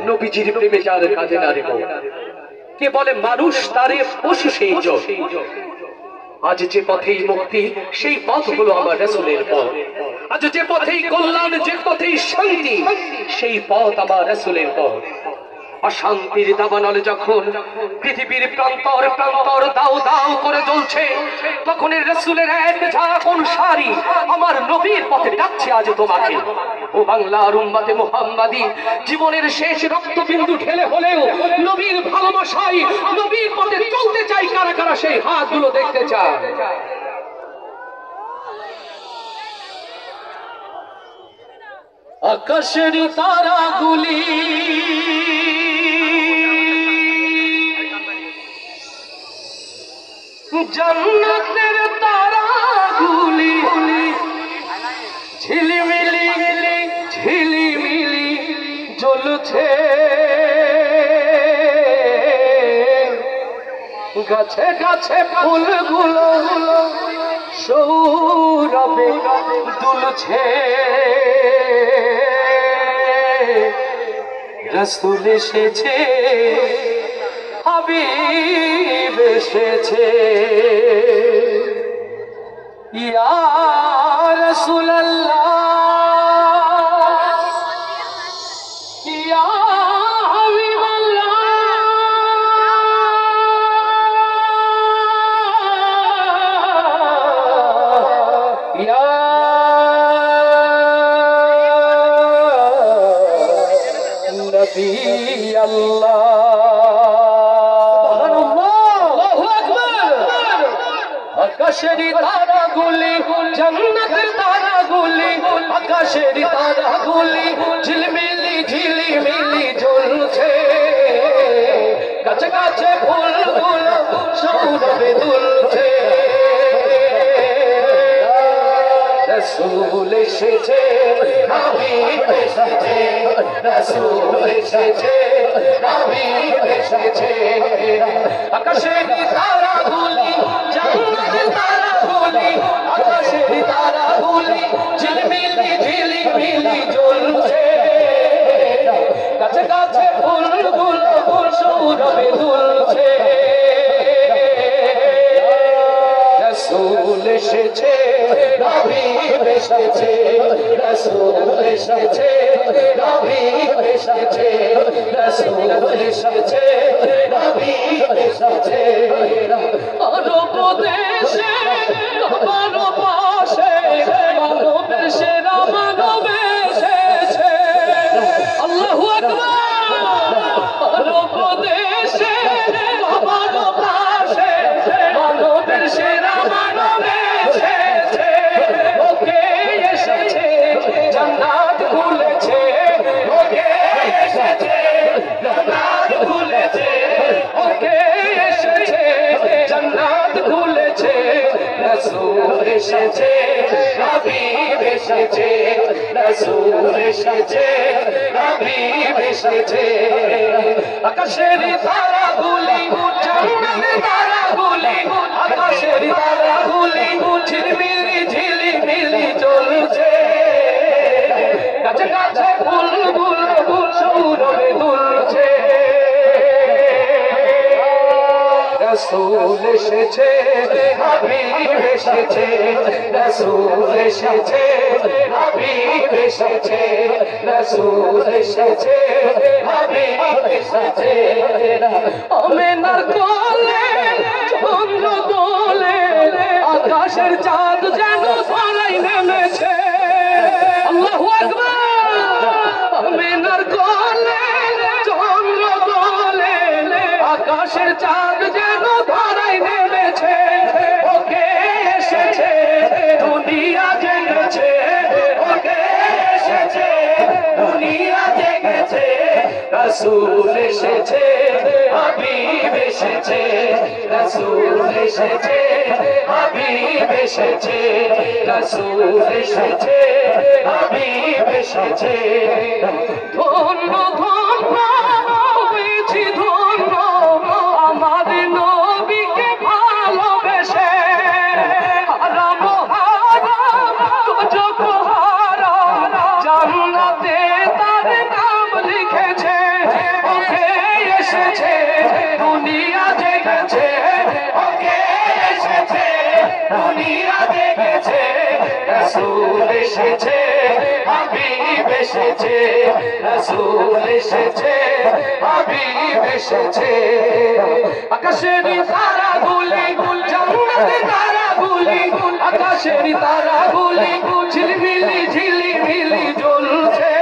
নবীজির প্রেমে যার কাঁদে নারে মন, কে বলে মানুষ তারে পশু সেই জন। আজ যে পথেই মুক্তি সেই পথ হলো আমার রাসূলের পথ। আজ যে পথেই কল্যাণ, যে পথেই শান্তি সেই পথ আমার রাসূলের পথ। অশান্তির দাবানলে যখন পৃথিবীর প্রান্তর প্রান্তর দাও দাও করে জ্বলছে, তখন রাসূলের এক ঝাঁকুন শাড়ি আমার নবীর পথে ডাকছে আজ তোমাকে। ও বাংলার উম্মতে মুহাম্মাদি, জীবনের শেষ রক্তবিন্দু ঢেলে হলেও নবীর ভালোবাসায় নবীর পথে চলতে চাই কারা কারা সেই হাতগুলো দেখতে চায়। আকাশের তারাগুলি জান্নাতের তারাগুলি ঝিলিমিলি ঝিলিমিলি জ্বলছে, গাছে গাছে ফুলগুলো সৌরভে দুলছে। রাসূল এসেছে, হাবিব এসেছে, ইয়া রাসূলুল্লাহ ইয়া হাবিবাল্লাহ, ইয়া নবী আল্লাহ। আকাশের তারাগুলি জান্নাতের তারাগুলি, আকাশের তারাগুলি ঝিলমিলি ঝিলিমিলি জ্বলছে, গাছে গাছে ফুলগুলো সৌরভে দুলছে। রাসূল এসেছে, হাবিব এসেছে, রাসূল এসেছে, হাবিব এসেছে। আকাশের তারাগুলি জান্নাতের তারাগুলি, আকাশের তারাগুলি ঝিলমিলি ঝিলিমিলি জ্বলছে, গাছে গাছে ফুলগুলো সৌরভে দুলছে। রাসূল এসেছে, হাবিব এসেছে, রাসূল এসেছে, হাবিব এসেছে, রাসূল এসেছে, হাবিব এসেছে। আরব দেশে মানব পাশে মানবের সেরা মানব এসেছে, আল্লাহু আকবার। আরব দেশে মানব পাশে মানবের সেরা মানব এসেছে, ওকে এসেছে জান্নাত খুলেছে, ওকে এসেছে জান্নাত খুলেছে, ওকে এসেছে জান্নাত খুলেছে। রাসূল এসেছে, হাবিব এসেছে, রাসূল এসেছে, হাবিব এসেছে। আকাশের তারাগুলি জান্নাতের তারাগুলি, আকাশের তারাগুলি ঝিলমিলি ঝিলিমিলি জ্বলছে, গাছে গাছে ফুলগুলো সৌরভে দুলছে। রাসূল এসেছে, হাবিব এসেছে, রাসূল এসেছে, হাবিব এসেছে, রাসূল এসেছে, হাবিব এসেছে। আমেনার কোলে চন্দ্র দোলে, আকাশের চাঁদ যেন ধরায় নেমেছে, আল্লাহু আকবার। আমেনার কোলে চন্দ্র দোলে, আকাশের চাঁদ যেন ধরায় নেমেছে, ওকে এসেছে দুনিয়া জেগেছে, ওকে এসেছে দুনিয়া জেগেছে। রাসূল এসেছে, হাবিব এসেছে, রাসূল এসেছে, হাবিব এসেছে, রাসূল এসেছে, হাবিব এসেছে। ধন্য ধন্য হয়েছি ধন্য আমার নবীকে ভালোবেসে, হারাম হারাম তো হারাম জান্নাতে তার নাম লিখে এসেছে দুনিয়া জেগেছে ওকে এসেছে দুনিয়া জেগেছে রাসূল এসেছে হাবিব এসেছে রাসূল এসেছে হাবিব এসেছে আকাশের তারাগুলি জান্নাতের তারাগুলি আকাশের তারাগুলি ঝিলমিলি ঝিলিমিলি জ্বলছে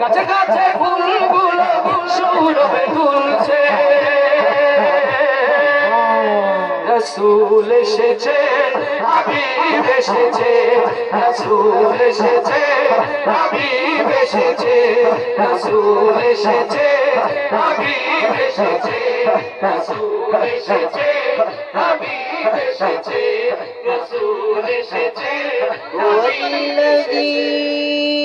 গাছে গাছে ফুলগুলো সৌরভে দুলছে রাসূল এসেছে হাবিব এসেছে রাসূল এসেছে হাবিব এসেছে রাসূল এসেছে হাবিব এসেছে রাসূল এসেছে হাবিব এসেছে রাসূল এসেছে والذي